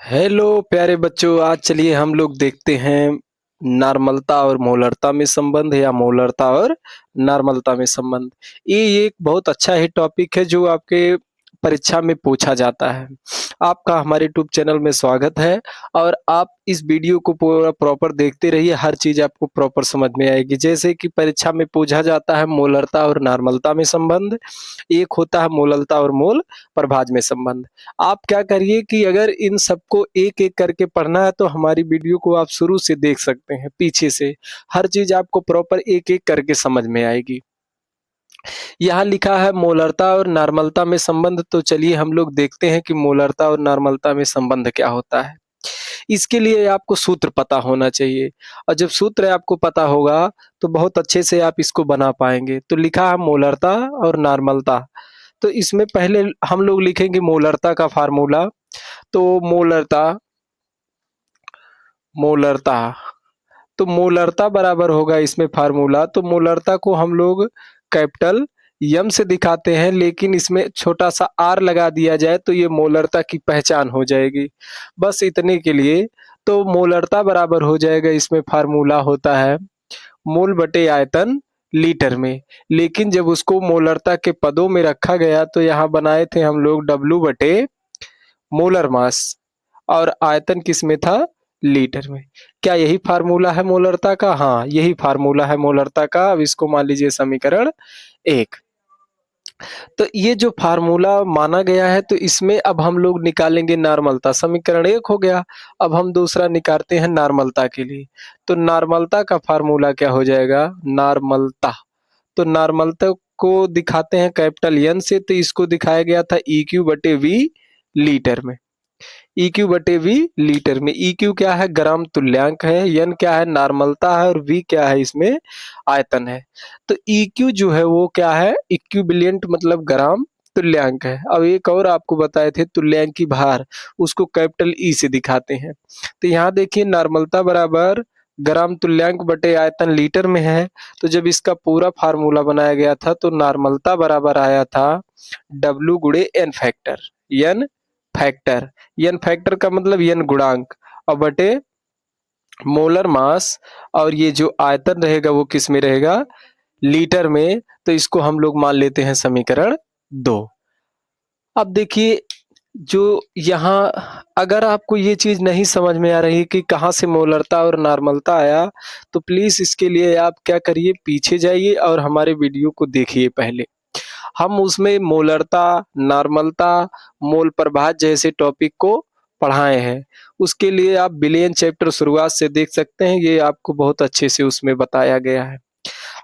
Hello प्यारे बच्चों, आज चलिए हम लोग देखते हैं नॉर्मलता और मोलरता में संबंध या मोलरता और नॉर्मलता में संबंध। ये एक बहुत अच्छा ही टॉपिक है जो आपके परीक्षा में पूछा जाता है। आपका हमारे यूट्यूब चैनल में स्वागत है और आप इस वीडियो को पूरा प्रॉपर देखते रहिए, हर चीज़ आपको प्रॉपर समझ में आएगी। जैसे कि परीक्षा में पूछा जाता है मोलरता और नॉर्मलता में संबंध, एक होता है मोलरता और मोल प्रभाज में संबंध। आप क्या करिए कि अगर इन सबको एक-एक करके पढ़ना है तो हमारी वीडियो को आप शुरू से देख सकते हैं, पीछे से। हर चीज़ आपको प्रॉपर एक-एक करके समझ में आएगी। यहाँ लिखा है मोलरता और नॉर्मलता में संबंध, तो चलिए हम लोग देखते हैं कि मोलरता और नॉर्मलता में संबंध क्या होता है। इसके लिए आपको सूत्र पता होना चाहिए और जब सूत्र आपको पता होगा तो बहुत अच्छे से आप इसको बना पाएँगे। तो लिखा है मोलरता और नॉर्मलता, तो इसमें पहले हम लोग लिखेंगे मोलरता का फ़ॉर्मूला। तो मोलरता मोलरता तो मोलरता बराबर होगा इसमें फ़ॉर्मूला, तो मोलरता को हम लोग कैपिटल एम से दिखाते हैं, लेकिन इसमें छोटा-सा आर लगा दिया जाए तो ये मोलरता की पहचान हो जाएगी। बस इतने के लिए तो मोलरता बराबर हो जाएगा, इसमें फ़ॉर्मूला होता है मोल बटे आयतन लीटर में। लेकिन जब उसको मोलरता के पदों में रखा गया तो यहाँ बनाए थे हम लोग डब्ल्यू बटे मोलर मास और आयतन किस में था? लीटर में। क्या यही फार्मूला है मोलरता का? हाँ, यही फार्मूला है मोलरता का। अब इसको मान लीजिए समीकरण 1। तो ये जो फार्मूला माना गया है तो इसमें अब हम लोग निकालेंगे नॉर्मलता। समीकरण 1 हो गया, अब हम दूसरा निकालते हैं नॉर्मलता के लिए। तो नॉर्मलता का फार्मूला क्या हो जाएगा? नॉर्मलता। तो नॉर्मलता को दिखाते हैं कैपिटल एन से, तो इसको दिखाया गया था EQ बटे V लीटर में। EQ बटे V लीटर में। EQ क्या है? ग्राम तुल्यांक है, N क्या है? नॉर्मलता है और V क्या है? इसमें आयतन है। तो EQ जो है वो क्या है? इक्विवेलेंट मतलब ग्राम तुल्यांक है। अब एक और आपको बताए थे तुल्यांकी भार, उसको कैपिटल E से दिखाते हैं। तो यहाँ देखिए नॉर्मलता बराबर ग्राम तुल्यांक बटे आयतन लीटर में है। तो जब इसका पूरा फार्मूला बनाया गया था तो नॉर्मलता बराबर आया था W गुणे N factor. N factor, N factor का मतलब एन गुणांक और बटे मोलर मास, और ये जो आयतन रहेगा वो किस में रहेगा? लीटर में। तो इसको हम लोग मान लेते हैं समीकरण 2। अब देखिए जो यहाँ अगर आपको ये चीज नहीं समझ में आ रही कि कहाँ से मोलरता और नॉर्मलता आया, तो प्लीज इसके लिए आप क्या करिए, पीछे जाइए और हमारे वीडियो को देखिए। पहले हम उसमें मोलरता, नॉर्मलता, मोल प्रभाज जैसे टॉपिक को पढ़ाए हैं। उसके लिए आप विलयन चैप्टर शुरुआत से देख सकते हैं, ये आपको बहुत अच्छे से उसमें बताया गया है।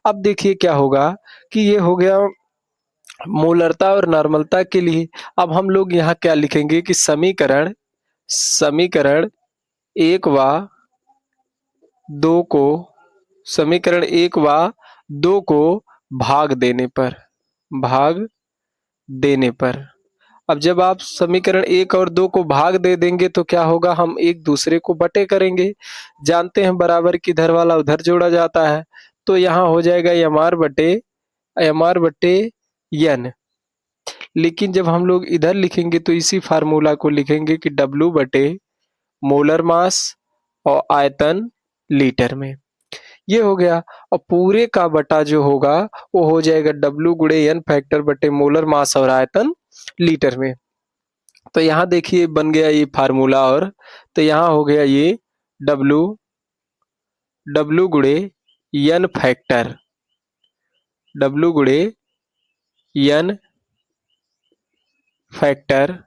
अब देखिए क्या होगा कि ये हो गया मोलरता और नॉर्मलता के लिए। अब हम लोग यहाँ क्या लिखेंगे कि समीकरण समीकरण 1 व 2 को समीकरण 1 व 2 को भाग देने पर भाग देने पर अब जब आप समीकरण 1 और 2 को भाग दे देंगे तो क्या होगा? हम एक दूसरे को बटे करेंगे। जानते हैं बराबर की इधर वाला उधर जोड़ा जाता है, तो यहाँ हो जाएगा mr बटे n। लेकिन जब हम लोग इधर लिखेंगे तो इसी फार्मूला को लिखेंगे कि W बटे मोलर मास और आयतन लीटर में। ये हो गया। और पूरे का बटा जो होगा वो हो जाएगा W गुणे N फैक्टर बटे मोलर मास और आयतन लीटर में। तो यहाँ देखिए बन गया ये फार्मूला, और तो यहाँ हो गया ये W गुणे N फैक्टर, W गुणे N फैक्टर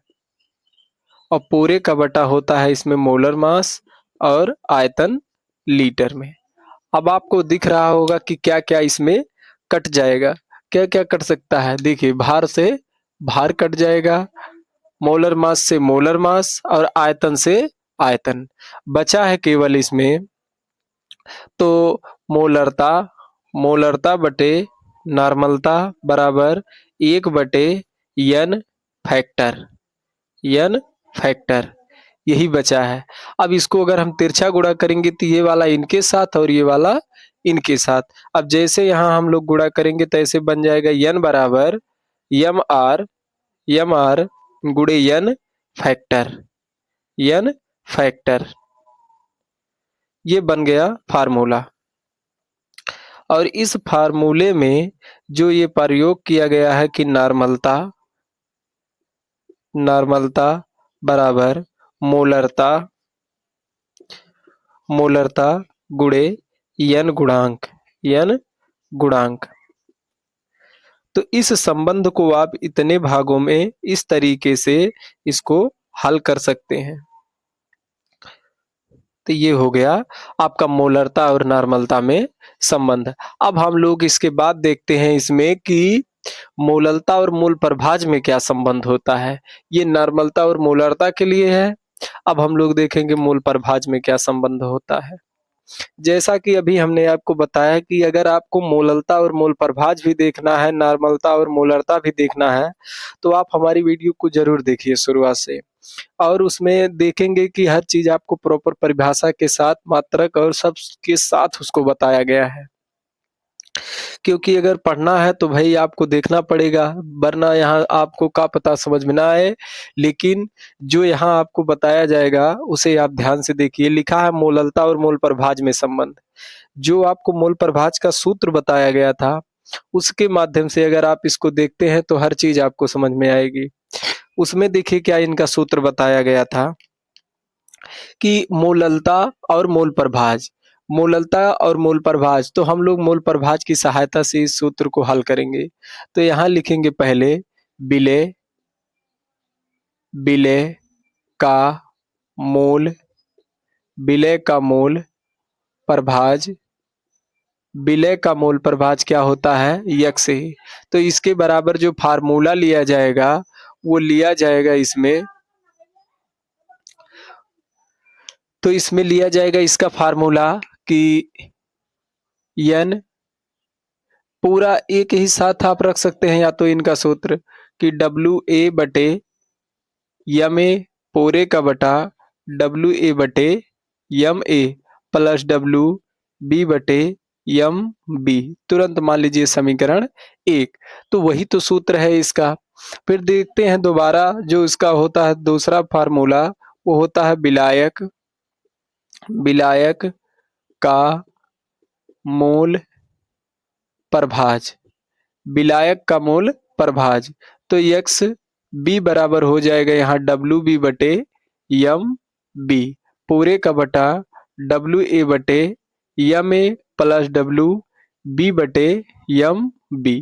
और पूरे का बटा होता है इसमें मोलर मास और आयतन लीटर में। अब आपको दिख रहा होगा कि क्या क्या इसमें कट जाएगा। क्या क्या कट सकता है? देखिए भार से भार कट जाएगा, मोलर मास से मोलर मास और आयतन से आयतन। बचा है केवल इसमें तो मोलरता मोलरता बटे नॉर्मलता बराबर 1 बटे एन फैक्टर, एन फैक्टर यही बचा है। अब इसको अगर हम तिरछा गुणा करेंगे तो ये वाला इनके साथ और ये वाला इनके साथ। अब जैसे यहाँ हम लोग गुणा करेंगे तो ऐसे बन जाएगा n बराबर एम आर गुणे n फैक्टर, n फैक्टर। ये बन गया फार्मूला। और इस फार्मूले में जो ये प्रयोग किया गया है कि नॉर्मलता नॉर्मलता बराबर मोलरता मोलरता गुणे n गुणांक। तो इस संबंध को आप इतने भागों में इस तरीके से इसको हल कर सकते हैं। तो ये हो गया आपका मोलरता और नॉर्मलता में संबंध। अब हम लोग इसके बाद देखते हैं इसमें कि मोलरता और मोल प्रभाज में क्या संबंध होता है। ये नॉर्मलता और मोलरता के लिए है। अब हम लोग देखेंगे मोल प्रभाज में क्या संबंध होता है। जैसा कि अभी हमने आपको बताया कि अगर आपको मोलरता और मोल प्रभाज भी देखना है, नॉर्मलता और मोलरता भी देखना है, तो आप हमारी वीडियो को जरूर देखिए शुरुआत से। और उसमें देखेंगे कि हर चीज आपको प्रॉपर परिभाषा के साथ, मात्रक और सब के साथ उसको बताया गया है। क्योंकि अगर पढ़ना है तो भाई आपको देखना पड़ेगा, वरना यहाँ आपको क्या पता समझ में ना आए। लेकिन जो यहाँ आपको बताया जाएगा उसे आप ध्यान से देखिए। लिखा है मोलरता और मोल प्रभाज में संबंध। जो आपको मोल प्रभाज का सूत्र बताया गया था, उसके माध्यम से अगर आप इसको देखते हैं तो हर चीज आपको समझ में आएगी। उसमें देखिए क्या इनका सूत्र बताया गया था कि मोलरता और मोल प्रभाज। मोलरता और मोल प्रभाज, तो हम लोग मोल प्रभाज की सहायता से इस सूत्र को हल करेंगे। तो यहाँ लिखेंगे पहले विलेय विलेय का मोल विलेय का मोल प्रभाज विलेय का मोल प्रभाज क्या होता है, यक्स ही। तो इसके बराबर जो फार्मूला लिया जाएगा वो लिया जाएगा इसमें, तो इसमें लिया जाएगा इसका फार्मूला कि n पूरा एक ही साथ आप रख सकते हैं, या तो इनका सूत्र कि WA बटे MA पूरे का बटा WA बटे MA प्लस WB बटे MB। तुरंत मान लीजिए समीकरण 1। तो वही तो सूत्र है इसका। फिर देखते हैं दोबारा जो इसका होता है दूसरा फार्मूला, वो होता है विलायक विलायक का मोल प्रभाज विलायक का मोल प्रभाज। तो एक्स बी बराबर हो जाएगा यहाँ WB बटे MB पूरे का बटा WA बटे MA प्लस WB बटे MB।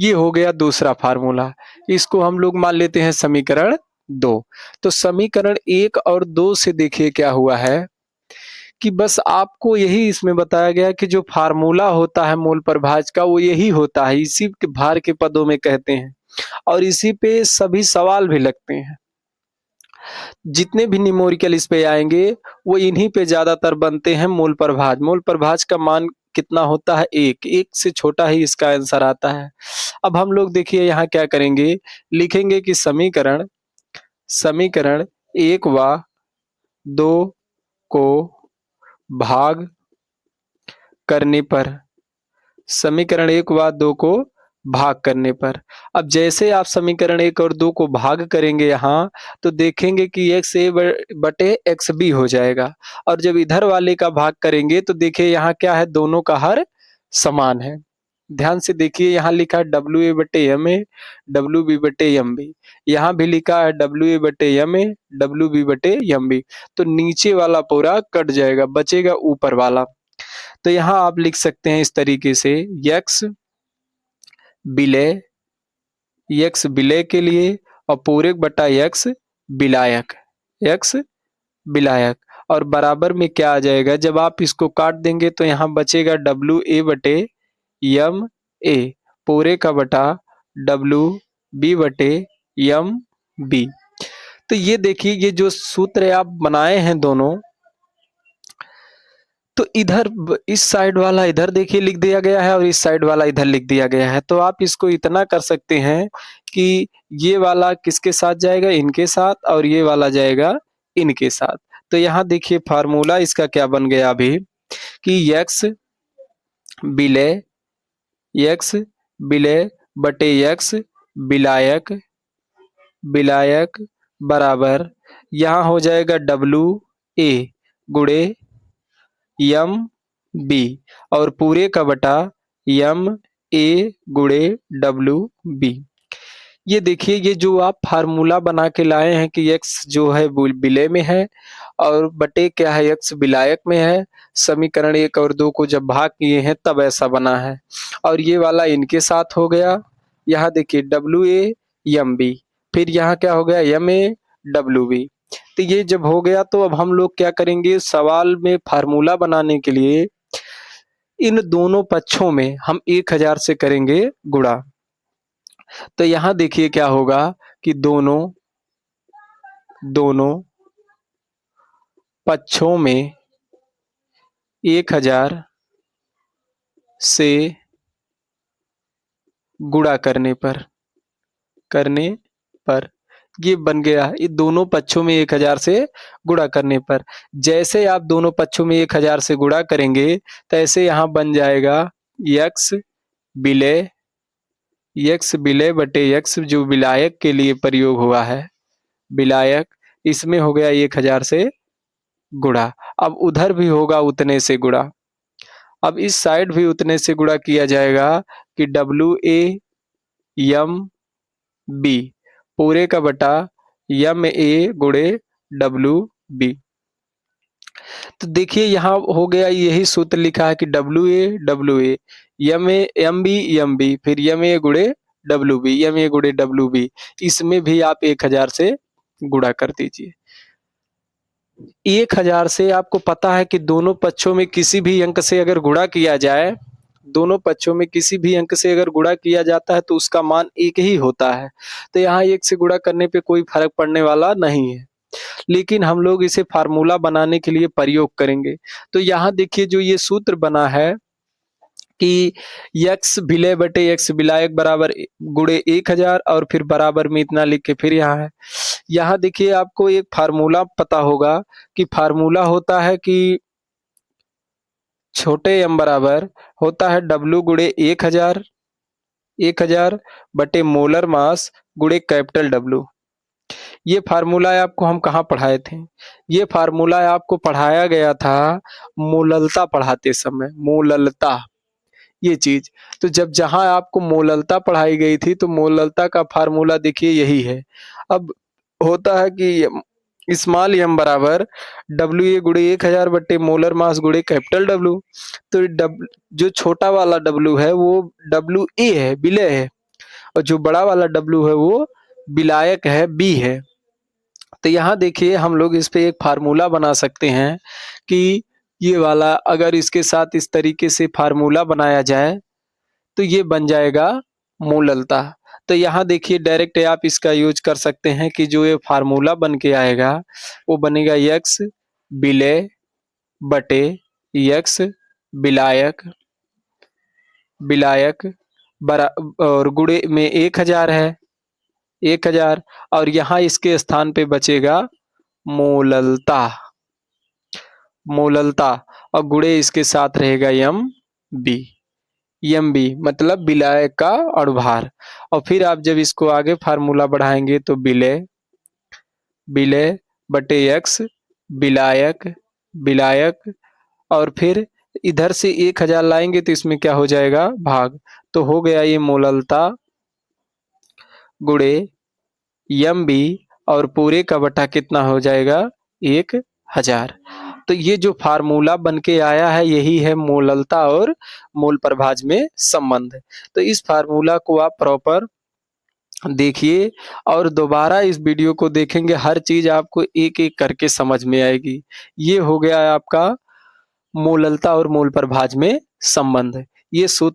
ये हो गया दूसरा फार्मूला। इसको हम लोग मान लेते हैं समीकरण 2। तो समीकरण 1 और 2 से देखिए क्या हुआ है कि बस आपको यही इसमें बताया गया कि जो फार्मूला होता है मोल प्रभाज का वो यही होता है, इसी के भार के पदों में कहते हैं और इसी पे सभी सवाल भी लगते हैं। जितने भी न्यूमेरिकल इस पे आएंगे वो इन्हीं पे ज्यादातर बनते हैं। मोल प्रभाज का मान कितना होता है, 1 से छोटा ही इसका आंसर आता है। अब हम लोग देखिए यहाँ क्या करेंगे, लिखेंगे कि समीकरण 1 व 2 को भाग करने पर समीकरण 1 व 2 को भाग करने पर, अब जैसे आप समीकरण 1 और 2 को भाग करेंगे यहाँ, तो देखेंगे कि XA बटे XB हो जाएगा। और जब इधर वाले का भाग करेंगे तो देखिए यहाँ क्या है, दोनों का हर समान है। ध्यान से देखिए यहाँ लिखा है WA बटे MA WB बटे MB, यहाँ भी लिखा है WA बटे MA WB बटे MB। तो नीचे वाला पूरा कट जाएगा, बचेगा ऊपर वाला। तो यहाँ आप लिख सकते हैं इस तरीके से x विलेय के लिए और पूरे बटा x विलायक और बराबर में क्या आ जाएगा, जब आप इसको काट देंगे तो यहाँ बचेगा WA बटे MA पूरे का बटा WB बटे MB। तो ये देखिए ये जो सूत्र आप बनाए हैं दोनों, तो इधर इस साइड वाला इधर देखिए लिख दिया गया है और इस साइड वाला इधर लिख दिया गया है। तो आप इसको इतना कर सकते हैं कि ये वाला किसके साथ जाएगा, इनके साथ, और ये वाला जाएगा इनके साथ। तो यहाँ देखिए फार्मूला इसका क्या बन गया अभी कि x विलेय बटे x विलायक बराबर यहाँ हो जाएगा ए गुणे यम बी और पूरे का बटा यम ए गुणे डब्ल्यू बी। ये देखिए, ये जो आप फार्मूला बना के लाए हैं कि x जो है विलय में है और बटे क्या है x विलायक में है। समीकरण 1 और 2 को जब भाग किए हैं तब ऐसा बना है। और ये वाला इनके साथ हो गया। यहाँ देखिए डब्ल्यू ए यम बी, फिर यहाँ क्या हो गया यम ए डब्ल्यू बी। तो ये जब हो गया तो अब हम लोग क्या करेंगे, सवाल में फार्मूला बनाने के लिए इन दोनों पक्षों में हम 1000 से करेंगे गुणा। तो यहां देखिए क्या होगा कि दोनों पक्षों में 1000 से गुणा करने पर ये बन गया। ये दोनों पक्षों में 1000 से गुणा करने पर जैसे आप दोनों पक्षों में 1000 से गुणा करेंगे तो ऐसे यहां बन जाएगा x विलय बटे x जो विलायक के लिए प्रयोग हुआ है, विलायक, इसमें हो गया 1000 से गुणा। अब उधर भी होगा उतने से गुणा। अब इस साइड भी उतने से गुणा किया जाएगा कि डब्ल्यू ए यम बी पूरे का बटा यम ए गुणे डब्ल्यू बी। तो देखिए यहाँ हो गया, यही सूत्र लिखा है कि W A M A M B फिर यम ए गुणे डब्ल्यू बी, यम ए गुणे डब्ल्यू बी। इसमें भी आप 1000 से गुणा कर दीजिए। 1000 से आपको पता है कि दोनों पक्षों में किसी भी अंक से अगर गुणा किया जाए, दोनों पक्षों में किसी भी अंक से अगर गुणा किया जाता है तो उसका मान 1 ही होता है। तो यहाँ 1 से गुणा करने पे कोई फर्क पड़ने वाला नहीं है, लेकिन हम लोग इसे फार्मूला बनाने के लिए प्रयोग करेंगे। तो यहाँ देखिए जो ये सूत्र बना है कि x विलय बटे x विलायक बराबर गुणे 1000 और फिर बराबर में इतना लिख के फिर यहाँ है। यहाँ देखिए आपको एक फार्मूला पता होगा कि फार्मूला होता है कि छोटे m बराबर होता है W गुणे 1000 बटे मोलर मास गुणे कैपिटल W। ये फार्मूला आपको हम कहाँ पढ़ाए थे? ये फार्मूला आपको पढ़ाया गया था मोललता पढ़ाते समय, मोललता ये चीज। तो जब जहां आपको मोललता पढ़ाई गई थी तो मोललता का फार्मूला देखिए यही है। अब होता है कि स्मॉल एम बराबर डब्ल्यू ए गुणे 1000 बट्टे मोलर मास गुणे कैपिटल डब्ल्यू। तो जो छोटा वाला डब्ल्यू है वो डब्ल्यू ए है, विलय है, और जो बड़ा वाला डब्ल्यू है वो विलायक है, बी है। तो यहाँ देखिए हम लोग इस पे एक फार्मूला बना सकते हैं कि ये वाला अगर इसके साथ इस तरीके से फार्मूला बनाया जाए तो ये बन जाएगा मोललता। तो यहाँ देखिए डायरेक्ट आप इसका यूज कर सकते हैं कि जो ये फार्मूला बन के आएगा वो बनेगा x विलय बटे x विलायक बरा और गुणे में 1000 है, 1000 और यहाँ इसके स्थान पे बचेगा मोललता और गुणे इसके साथ रहेगा यम बी मतलब विलायक का अणुभार। और फिर आप जब इसको आगे फार्मूला बढ़ाएंगे तो विलय बटे x विलायक और फिर इधर से 1000 लाएंगे तो इसमें क्या हो जाएगा भाग। तो हो गया ये मोललता गुणे यम बी और पूरे का बटा कितना हो जाएगा 1000। तो ये जो फार्मूला बन के आया है यही है मोललता और मोल प्रभाज में संबंध। तो इस फार्मूला को आप प्रॉपर देखिए और दोबारा इस वीडियो को देखेंगे, हर चीज आपको एक एक करके समझ में आएगी। ये हो गया आपका मोललता और मोल प्रभाज में संबंध। ये सूत्र